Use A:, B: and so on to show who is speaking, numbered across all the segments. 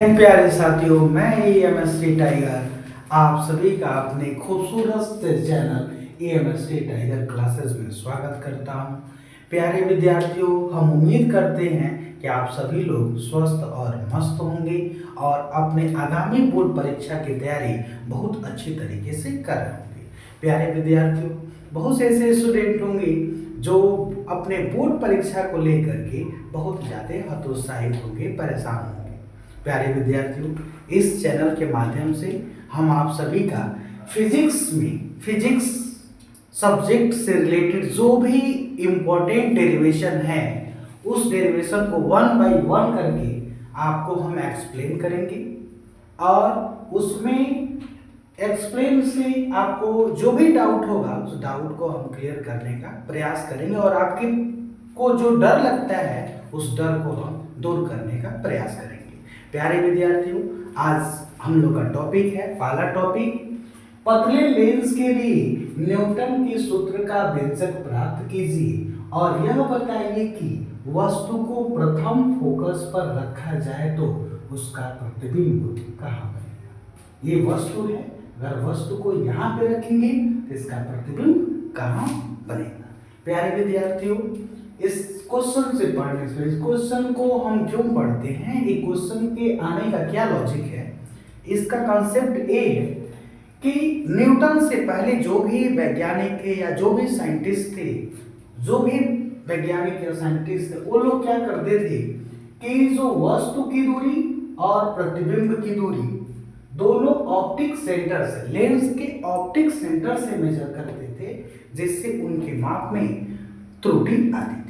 A: प्यारे साथियों, मैं एएमएसटी टाइगर आप सभी का अपने खूबसूरत चैनल एएमएसटी टाइगर क्लासेस में स्वागत करता हूं। प्यारे विद्यार्थियों, हम उम्मीद करते हैं कि आप सभी लोग स्वस्थ और मस्त होंगे और अपने आगामी बोर्ड परीक्षा की तैयारी बहुत अच्छी तरीके से कर रहे होंगे। प्यारे विद्यार्थियों, बहुत से ऐसे स्टूडेंट होंगे जो अपने बोर्ड परीक्षा को लेकर के बहुत ज़्यादा हतोत्साहित होंगे, परेशान होंगे। प्यारे विद्यार्थियों, इस चैनल के माध्यम से हम आप सभी का फिजिक्स सब्जेक्ट से रिलेटेड जो भी इम्पोर्टेंट डेरिवेशन है उस डेरिवेशन को वन बाय वन करके आपको हम एक्सप्लेन करेंगे और उसमें एक्सप्लेन से आपको जो भी डाउट होगा उस डाउट को हम क्लियर करने का प्रयास करेंगे और आपके को जो डर लगता है उस डर को हम दूर करने का प्रयास करेंगे। प्यारे विद्यार्थियों, आज हम लोग का टॉपिक है, पहला टॉपिक, पतले लेंस के लिए न्यूटन के सूत्र का व्यंजक प्राप्त कीजिए और यह बताइए कि वस्तु को प्रथम फोकस पर रखा जाए तो उसका प्रतिबिंब कहाँ बनेगा। ये वस्तु है, अगर वस्तु को यहाँ पे रखेंगे तो इसका प्रतिबिंब कहाँ बनेगा। प्यारे विद्यार्थियों, इस क्वेश्चन से पढ़ने से, इस क्वेश्चन को हम क्यों पढ़ते हैं, एक क्वेश्चन के आने का क्या लॉजिक है, इसका कॉन्सेप्ट ये है कि न्यूटन से पहले जो भी वैज्ञानिक थे या जो भी साइंटिस्ट थे, जो भी वैज्ञानिक या साइंटिस्ट थे, वो लोग क्या करते थे कि जो वस्तु की दूरी और प्रतिबिंब की दूरी दोनों ऑप्टिक सेंटर से, लेंस के ऑप्टिक सेंटर से मेजर करते थे, जिससे उनके माप में त्रुटि आती थी।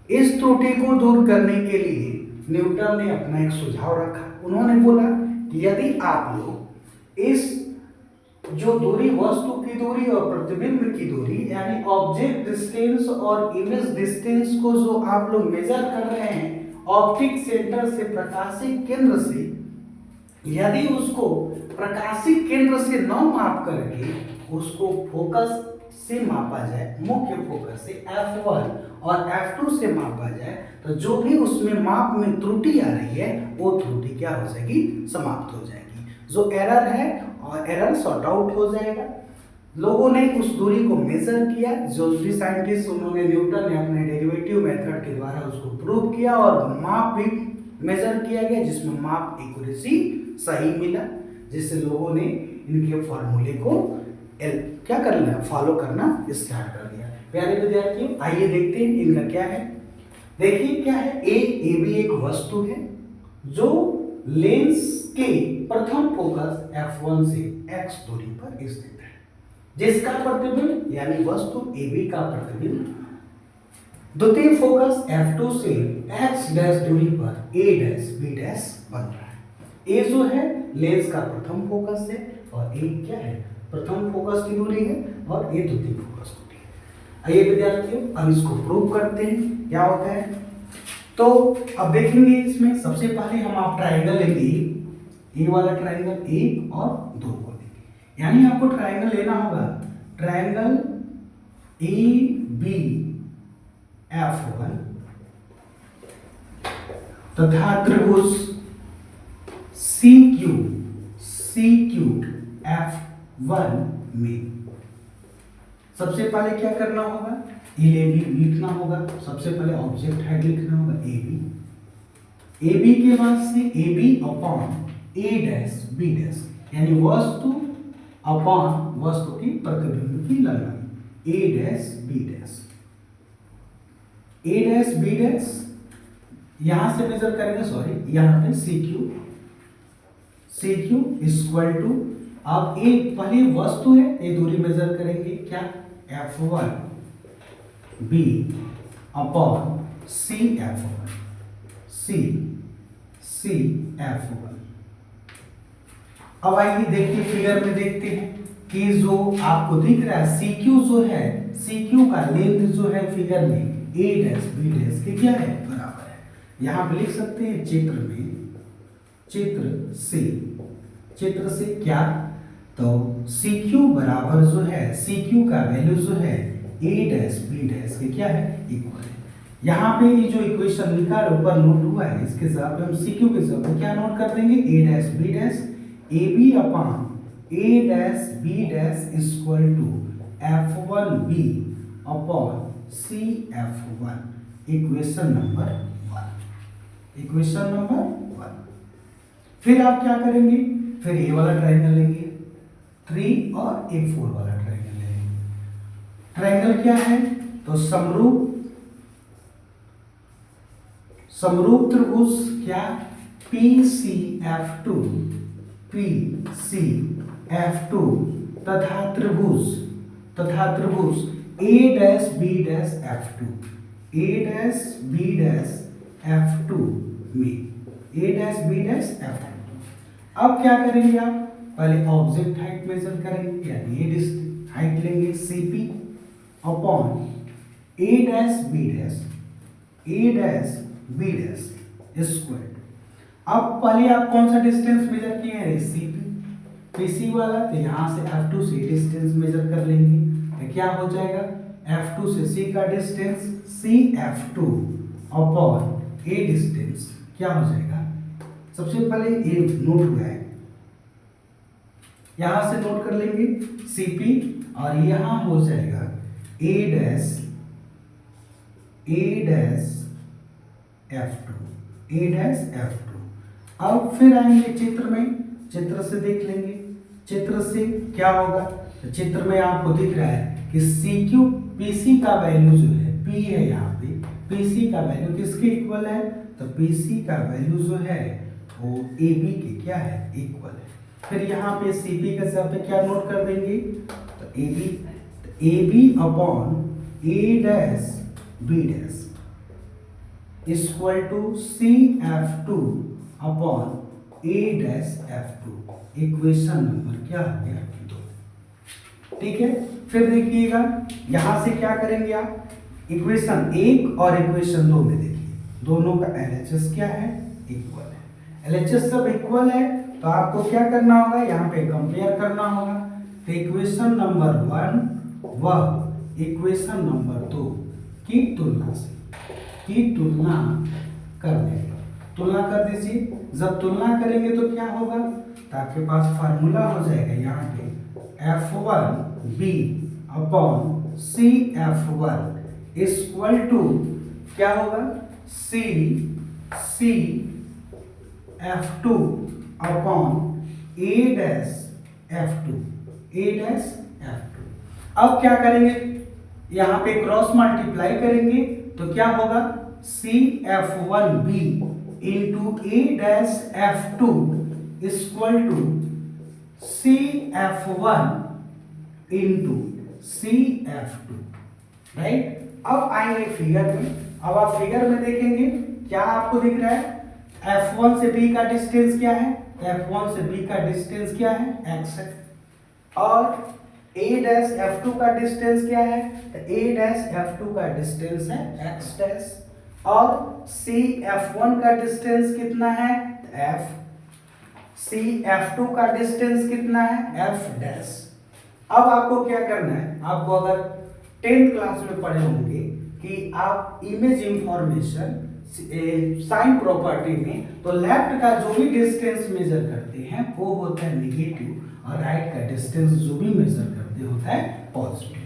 A: इस त्रुटि को दूर करने के लिए न्यूटन ने अपना एक सुझाव रखा। उन्होंने बोला कि यदि आप लोग इस जो दूरी, वस्तु की दूरी और प्रतिबिंब की दूरी, यानी ऑब्जेक्ट डिस्टेंस और इमेज डिस्टेंस को जो आप लोग मेजर कर रहे हैं ऑप्टिक सेंटर से, प्रकाशिक केंद्र से, यदि उसको प्रकाशिक केंद्र से न माप करके उसको फोकस से मापा जाए, मुख्य फोकस से F1 और F2 से मापा जाए, तो जो भी उसमें माप में त्रुटि आ रही है वो त्रुटि क्या हो जाएगी, समाप्त हो जाएगी। जो एरर है और एरर सॉर्ट आउट हो जाएगा। लोगों ने उस दूरी को मेजर किया, जो भी साइंटिस्ट, उन्होंने, न्यूटन ने अपने डेरिवेटिव मेथड के द्वारा उसको प्रूव किया और माप भी मेजर किया गया, जिसमें माप एक्यूरेसी सही मिला, जिससे लोगों ने इनके फॉर्मूले को क्या कर लिया, फॉलो करना स्टार्ट कर दिया। प्यारे विद्यार्थियों, आइए देखते हैं इनका क्या है। देखिए क्या है, ए बी एक वस्तु है जो लेंस के प्रथम फोकस F1 से x दूरी पर स्थित है, जिसका प्रतिबिंब यानी वस्तु AB का प्रतिबिंब द्वितीय फोकस F2 से x डैश दूरी पर A डैश B डैश बन रहा है। A जो है लेंस का प्रथम फोकस है और A क्या है, प्रथम फोकस की दूरी है और A द्वितीय फोकस दूरी है। आइए विद्यार्थियों, अब इसको प्रूव करते हैं क्या होता है। तो अब देखेंगे इसमें सबसे पहले हम आप ट्रायंगल लेंगे, ए वाला ट्रायंगल 1 और 2 को लेंगे, यानी आपको ट्रायंगल लेना होगा, ट्रायंगल ABF1 तथा त्रिभुज CQF1 में सबसे पहले क्या करना होगा, AB लिखना होगा। सबसे पहले ऑब्जेक्ट हेड लिखना होगा AB के बाद से AB upon A dash B dash, यानी वस्तु अपॉन वस्तु की प्रतिबिंब की लंबाई A dash B dash, A dash B dash यहां से मेजर करेंगे, सॉरी यहां पे CQ इक्वल टू, अब ए पहली वस्तु है, ये दूरी मेजर करेंगे क्या, F1 B upon CF1 CF1। अब आइए देखिए, फिगर में देखते हैं कि जो आपको दिख रहा है CQ जो है, CQ का लेंथ जो है फिगर में A डैश B डैश के क्या है, बराबर है। यहां पे लिख सकते हैं चित्र में, चित्र से क्या, तो CQ बराबर जो है, CQ का वैल्यू जो है A डैश B डैश के क्या है, इक्वल है। यहाँ पे ये जो इक्वेशन लिखा है ऊपर नोट हुआ है, इसके हिसाब पे हम CQ के हिसाब पे क्या नोट कर देंगे, a dash b dash AB upon a dash b dash equal to F1b upon CF1, equation number 1, equation number 1। फिर आप क्या करेंगे, फिर ये वाला ट्रायंगल लेंगे 3 और एक 4 वाला ट्रायंगल लेंगे। ट्रायंगल क्या है, तो समरूप त्रिभुज क्या, PCF2 तथा त्रिभुज A dash B dash F2 A dash B dash F2 में A dash B dash F2। अब क्या करेंगे आप, पहले ऑब्जेक्ट हाइट मेजर करेंगे, यानी ये हाइट लेंगे CP upon A dash B dash square. अब पहले आप कौन सा डिस्टेंस मेजर किए हैं, PC वाला, तो यहाँ से F2 से डिस्टेंस मेजर कर लेंगे, तो क्या हो जाएगा, F2 से C का distance CF2 upon A distance क्या हो जाएगा, सबसे पहले ये नोट हुआ है, यहां से नोट कर लेंगे CP और यहां हो जाएगा A डैश F2। अब फिर आएंगे चित्र में, चित्र से देख लेंगे, चित्र से क्या होगा, तो चित्र में आपको दिख रहा है कि CQ PC का वैल्यू जो है, P है यहाँ पे, PC का वैल्यू किसके इक्वल है, तो PC का वैल्यू जो है वो AB के क्या है, इक्वल है। फिर यहाँ पे CP के हिसाब पे क्या नोट कर देंगे, तो AB upon A dash B dash equal to CF2 upon A dash F2, equation number क्या हो गया, 2। ठीक है, फिर देखिएगा यहां से क्या करेंगे आप, इक्वेशन 1 और इक्वेशन 2 में देखिए दोनों का LHS क्या है, इक्वल है। LHS सब इक्वल है तो आपको क्या करना होगा, यहाँ पे कंपेयर करना होगा, तो इक्वेशन नंबर 1 व इक्वेशन नंबर 2 की तुलना कर देंगे, तुलना कर दीजिए। जब तुलना करेंगे तो क्या होगा, तो आपके पास फार्मूला हो जाएगा यहाँ पे F1b upon CF1 equal to क्या होगा, CF2 upon A dash F2। अब क्या करेंगे, यहाँ पे क्रॉस मल्टीप्लाई करेंगे तो क्या होगा, CF1b into A dash F2 equal to CF1 into CF2, right. अब आएंगे फिगर में, अब आप फिगर में देखेंगे क्या आपको दिख रहा है, F1 से B का डिस्टेंस क्या है, F1 से B का डिस्टेंस क्या है, x है, और A डैश F2 का डिस्टेंस क्या है, तो A डैश F2 का डिस्टेंस है x डैश, और CF1 का डिस्टेंस कितना है, F, CF2 का डिस्टेंस कितना है, F डैश। अब आपको क्या करना है, आपको अगर 10th क्लास में पढ़े होंगे कि आप इमेज इंफॉर्मेशन साइन प्रॉपर्टी में, तो लेफ्ट का जो भी डिस्टेंस मेजर करते हैं वो होता है नेगेटिव, और राइट का डिस्टेंस जो भी मेजर करते होता है पॉजिटिव।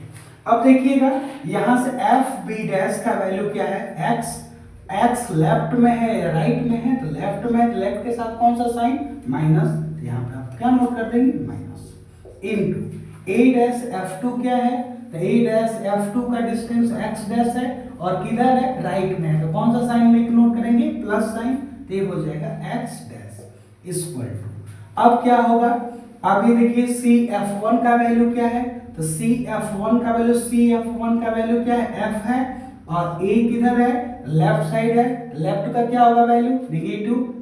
A: अब देखिएगा यहाँ से FB डैश का वैल्यू क्या है, x लेफ्ट में है या राइट में है, तो लेफ्ट में है, तो लेफ्ट के साथ कौन सा साइन, माइनस, तो यहाँ पे आप क्या नोट कर देंगे, minus, into A dash F2 क्या है, तो A डैश F2 का डिस्टेंस x डैश है और किधर है, राइट में है, तो कौन सा साइन लेके नोट करेंगे, प्लस साइन, तो ये हो जाएगा x डैश इक्वल टू। अब क्या होगा, आप ये देखिए CF1 का वैल्यू क्या है, तो CF1 का वैल्यू क्या है, F है, और A किधर है, लेफ्ट साइड है, लेफ्ट का क्या होगा वैल्यू,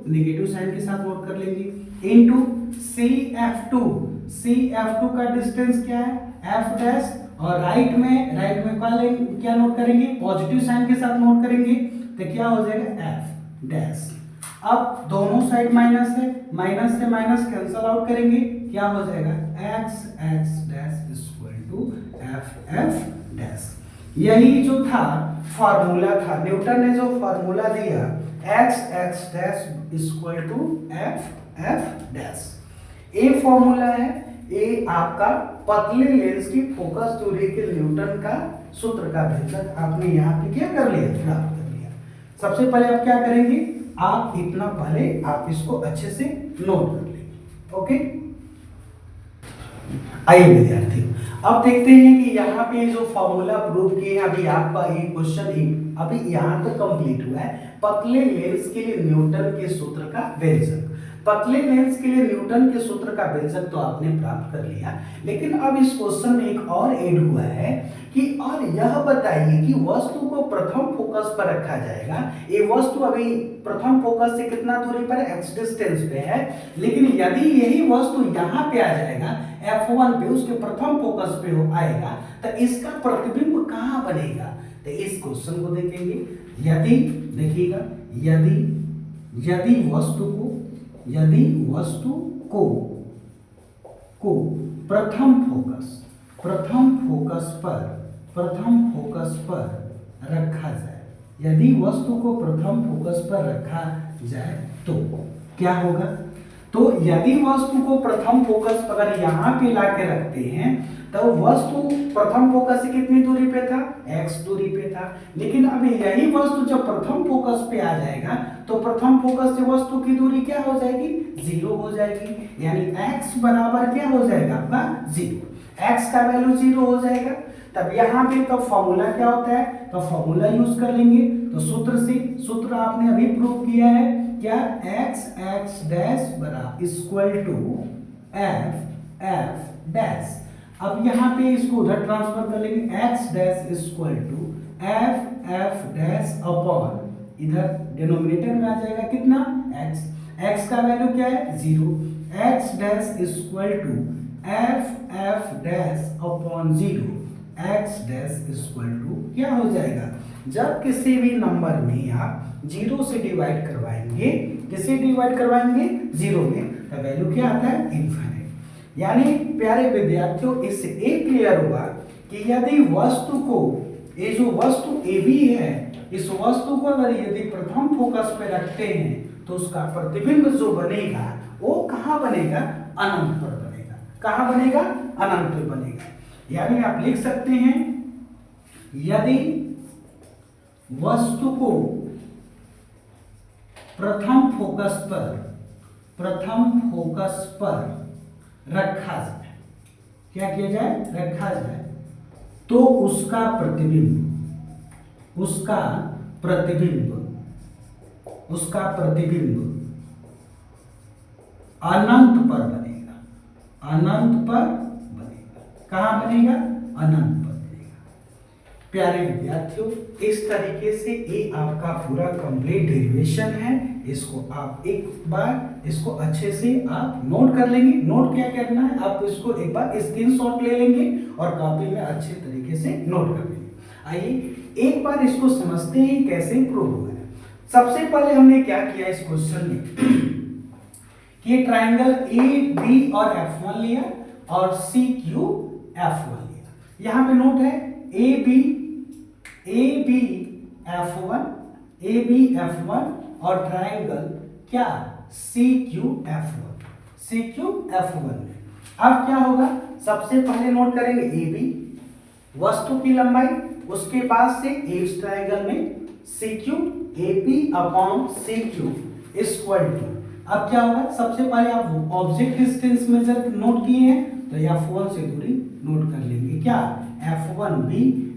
A: नेगेटिव साइन के साथ नोट कर लेंगे, इनटू CF2 का डिस्टेंस क्या है, F डैश, और राइट में क्या नोट करेंगे, पॉजिटिव साइन के साथ नोट करेंगे, तो क्या हो जाएगा, F डैश। अब दोनों साइड माइनस है, माइनस से माइनस कैंसल आउट करेंगे, क्या हो जाएगा, x dash equal to F dash. यही जो था फार्मूला था, न्यूटन ने जो फार्मूला दिया x x dash equal to F F dash, ये फॉर्मूला है, ये आपका पतले लेंस की फोकस दूरी के न्यूटन का सूत्र का व्यंजक आपने यहाँ पे क्या कर लिया, प्राप्त कर लिया। सबसे पहले आप क्या करेंगे, आप इतना पहले आप इसको अच्छे से नोट कर लेंगे। ओके, आइए विद्यार्थियों, अब देखते हैं कि यहाँ पे जो फॉर्मूला प्रूव किए अभी आपका ये क्वेश्चन अभी यहाँ तक कंप्लीट हुआ है। पतले लेंस के लिए न्यूटन के सूत्र का व्यंजक, पतले लेंस के लिए न्यूटन के सूत्र का व्यंजक तो आपने प्राप्त कर लिया, लेकिन अब इस क्वेश्चन में एक और ऐड हुआ है कि और यह बताइए कि वस्तु को प्रथम फोकस पर रखा जाएगा। ये वस्तु अभी प्रथम फोकस से कितना दूरी पर, x डिस्टेंस पे है, लेकिन यदि यही वस्तु यहाँ पे आ जाएगा f1 पे, उसके प्रथम फोकस पे आएगा, तो इसका प्रतिबिंब कहाँ बनेगा। तो इस क्वेश्चन को देखेंगे, यदि देखिएगा, यदि वस्तु को प्रथम फोकस पर रखा जाए, यदि वस्तु को प्रथम फोकस पर रखा जाए तो क्या होगा। तो यदि वस्तु को प्रथम फोकस पर अगर यहाँ पे ला के रखते हैं तो वस्तु प्रथम फोकस से कितनी दूरी पे था, x दूरी पे था, लेकिन अभी यही वस्तु जब प्रथम फोकस पे आ जाएगा तो प्रथम फोकस से वस्तु की दूरी क्या हो जाएगी, 0 हो जाएगी, यानी x बराबर क्या हो जाएगा आपका 0, x का वैल्यू 0 हो जाएगा। तब यहाँ पे तो फॉर्मूला क्या होता है, तो फॉर्मूला यूज कर लेंगे। तो सूत्र आपने अभी प्रूव किया है क्या, x x डैश बराबर equal to f f dash. अब यहाँ पे इसको उधर ट्रांसफर कर लेंगे, x dash equal to f f dash upon, इधर डिनोमिनेटर में आ जाएगा कितना, x का वैल्यू क्या है 0, x dash equal to f f dash upon 0, x dash equal to क्या हो जाएगा, जब किसी भी नंबर में आप 0 से डिवाइड करवाएंगे, किससे डिवाइड करवाएंगे 0 में, तो वैल्यू क्या आता है इनफाइनाइट। यानी प्यारे विद्यार्थियों, इससे एक क्लियर हुआ कि यदि वस्तु को, ये जो वस्तु AB है, इस वस्तु को अगर यदि प्रथम फोकस पे रखते हैं तो उसका प्रतिबिंब जो बनेगा वो कहाँ बनेगा, अनंत पर बनेगा। कहाँ बनेगा, अनंत पर बनेगा। यानी आप लिख सकते हैं, यदि वस्तु को प्रथम फोकस पर रखा जाए, क्या किया जाए, रखा जाए, तो उसका प्रतिबिंब अनंत पर बनेगा, अनंत पर बनेगा। कहां बनेगा, अनंत पर बनेगा। प्यारे विद्यार्थियों, इस तरीके से ये आपका पूरा कंप्लीट डेरिवेशन है। इसको आप एक बार इसको अच्छे से आप नोट कर लेंगे। नोट क्या करना है, आप इसको एक बार स्क्रीनशॉट ले लेंगे और कॉपी में अच्छे तरीके से नोट कर लेंगे। आइए एक बार इसको समझते हैं कैसे प्रूव हुआ है। सबसे पहले हमने क्या किया इस क्वेश्चन में कि ट्राइंगल ए बी और F1 लिया और सी क्यू F1 लिया। यहाँ पे नोट है ए बी F1 और ट्राइंगल क्या CQ F1 में। अब क्या होगा, सबसे पहले नोट करेंगे AB वस्तु की लंबाई, उसके पास से इस ट्राइंगल में CQ AP upon CQ equal to, अब क्या होगा, सबसे पहले आप ऑब्जेक्ट डिस्टेंस मेजर नोट किए हैं तो F1 से दूरी नोट कर लेंगे, क्या F1B,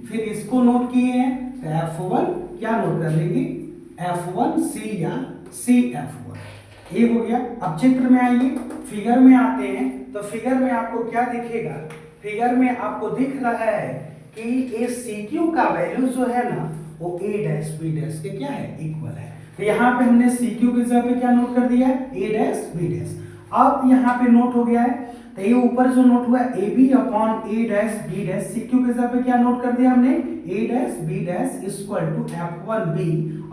A: फिर इसको नोट किए हैं तो F1 क्या नोट कर लेंगे F1C या CF1। ये हो गया। अब चित्र में आइए, फिगर में आते हैं तो फिगर में आपको क्या दिखेगा, फिगर में आपको दिख रहा है कि ये CQ का वैल्यू जो है ना वो A डैश B डैश के क्या है, इक्वल है। तो यहाँ पे हमने CQ की जगह पे क्या नोट कर दिया है, A डैश B डैश। अब यहाँ पे नोट हो गया है, तो ये ऊपर जो नोट हुआ है AB upon A dash B dash, CQ की जगह पे क्या नोट कर दिया हमने, A dash B dash equal to F1B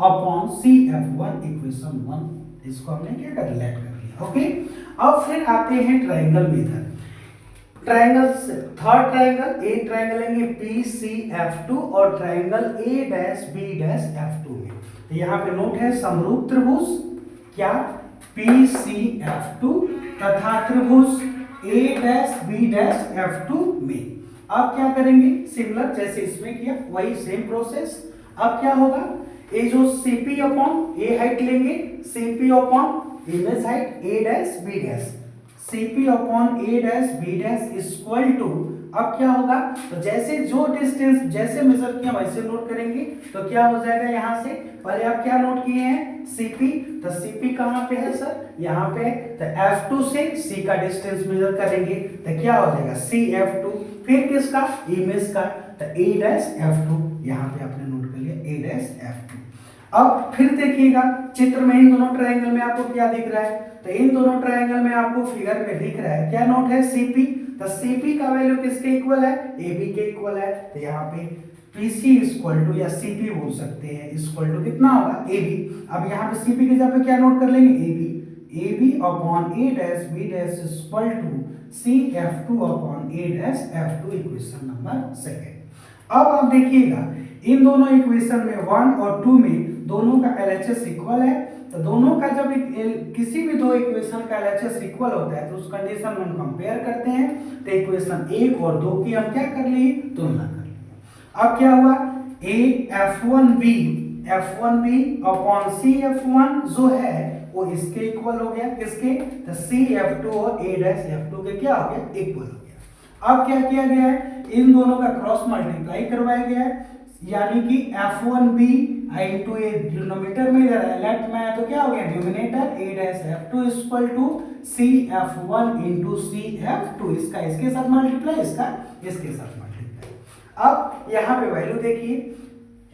A: upon CF1 equation 1। इसको हमने क्या कर लेट कर लिया। ओके, अब फिर आते हैं triangle method. Triangle, third triangle, एक ट्राइंगल लेंगे PCF2 और ट्राइंगल A'B'F2 में। तो यहाँ पे नोट है समरूप त्रिभुज क्या PCF2 तथा त्रिभुज A'B'F2 में। अब क्या करेंगे, सिमिलर जैसे इसमें किया वही सेम प्रोसेस। अब क्या होगा, ये जो CP अपॉन ए हाइट लेंगे, CP upon image height A', CP upon A', equal to, अब क्या होगा, तो जैसे जो डिस्टेंस जैसे मेजर किया वैसे नोट करेंगे। तो क्या हो जाएगा, यहाँ से पहले आप क्या नोट किए हैं CP, तो CP कहाँ पे है सर, यहाँ पे। तो F2 से C का डिस्टेंस मेजर करेंगे तो क्या हो जाएगा CF2, फिर किसका, इमेज का, तो A', यहाँ पे आपने नोट कर लिया A'। अब फिर देखिएगा चित्र में इन दोनों ट्रायंगल में आपको क्या दिख रहा है, तो इन दोनों ट्रायंगल में आपको फिगर में दिख रहा है क्या नोट है CP, तो CP का वैल्यू किसके इक्वल है, AB के इक्वल है। तो यहाँ पे PC इक्वल टू या CP बोल सकते हैं, इक्वल टू कितना होगा AB। अब यहाँ पे CP की जगह पे क्या नोट कर लेंगे AB upon A', equal to CF2 upon A', equation number second. अब आप देखिएगा इन दोनों इक्वेशन में 1 और 2 में दोनों का LHS इक्वल है। तो दोनों का जब किसी भी दो इक्वेशन का LHS इक्वल होता है तो उस कंडीशन में हम कंपेयर करते हैं। तो इक्वेशन 1 और 2 की हम क्या कर लिए, तुलना कर लिए। अब क्या हुआ, F1B अपॉन CF1 जो है वो इसके इक्वल हो गया, किसके, तो CF2 और A', के क्या हो गया, इक्वल हो गया। अब क्या किया गया है, इन दोनों का क्रॉस मल्टीप्लाई करवाया गया है, यानी कि F1B इंटू ए डिनोमिनेटर में इधर है, लेफ्ट में है तो क्या हो गया denominator A', equal to CF1 into CF2, इसका इसके साथ मल्टीप्लाई, इसका इसके साथ मल्टीप्लाई। अब यहाँ पे वैल्यू देखिए,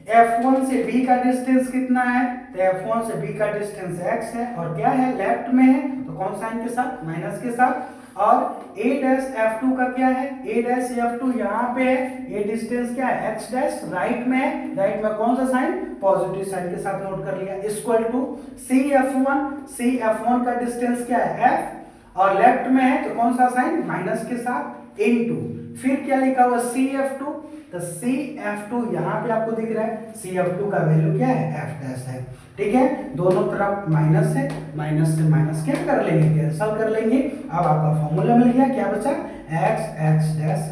A: F1 से B का डिस्टेंस कितना है, तो F1 से B का डिस्टेंस x है और क्या है, लेफ्ट में है तो कौन साइन के साथ, माइनस के साथ। और A', का क्या है, A', यहाँ पे है, ये डिस्टेंस क्या है x', राइट में है, राइट में कौन सा साइन, पॉजिटिव साइन के साथ नोट कर लिया, इक्वल टू CF1 का डिस्टेंस क्या है f और लेफ्ट में है तो कौन सा साइन, माइनस के साथ, इनटू फिर क्या लिखा हुआ CF2, तो CF2 यहाँ पे आपको दिख रहा है, CF2 का वैल्यू क्या है f' है, ठीक है। दोनों तरफ माइनस है, माइनस से माइनस क्या कर लेंगे, कैंसल कर लेंगे। अब आपका फॉर्मूला मिल गया, क्या बचा, x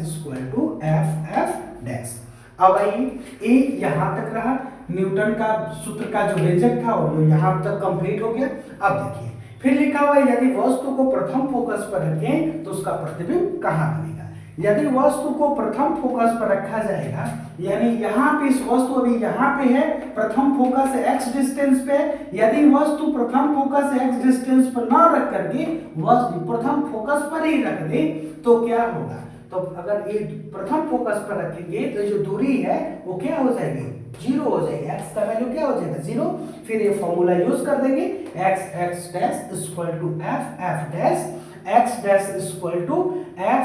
A: इक्वल टू f'। अब आइए ए यहाँ तक रहा, न्यूटन का सूत्र का जो व्यंजक था वो यहाँ तक कंप्लीट हो गया। अब देखिए फिर लिखा हुआ है, यदि वस्तु को प्रथम फोकस पर रखें तो उसका प्रतिबिंब कहाँ बनेगा। यदि वस्तु को प्रथम फोकस पर रखा जाएगा, यानी यहाँ पे इस वस्तु अभी यहाँ पे है, प्रथम फोकस x डिस्टेंस पे, यदि वस्तु प्रथम फोकस x डिस्टेंस पर ना रख करके वस्तु प्रथम फोकस पर ही रख दे तो क्या होगा, तो अगर ये प्रथम फोकस पर रखेंगे तो जो दूरी है वो क्या हो जाएगी, जीरो हो जाएगी, x का वैल्यू क्या हो जाएगा, जीरो। फिर ये फॉर्मूला यूज कर देंगे, x equal to f x equal to f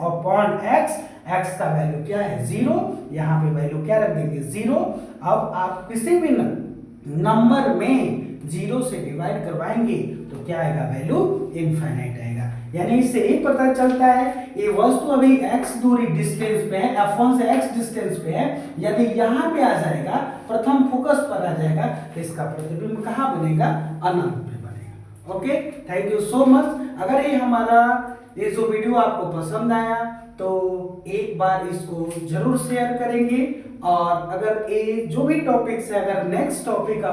A: upon x का वैल्यू क्या है, जीरो, यहाँ पे वैल्यू क्या रख देंगे, जीरो। अब आप किसी भी नंबर में जीरो से डिवाइड करवाएंगे तो क्या आएगा, वैल्यू इनफाइनाइट आएगा। यानी इससे ही पता चलता है ये वस्तु अभी x दूरी डिस्टेंस पे है, F1 से x डिस्टेंस पे है, यदि यहाँ पे आ जाएगा, प्रथम फोकस पर आ जाएगा तो इसका प्रतिबिंब कहाँ बनेगा, अनंत में बनेगा। Okay, thank you so much. अगर ये हमारा ये जो वीडियो आपको पसंद आया तो एक बार इसको जरूर शेयर करेंगे, और अगर ये जो भी टॉपिक्स है, अगर नेक्स्ट टॉपिक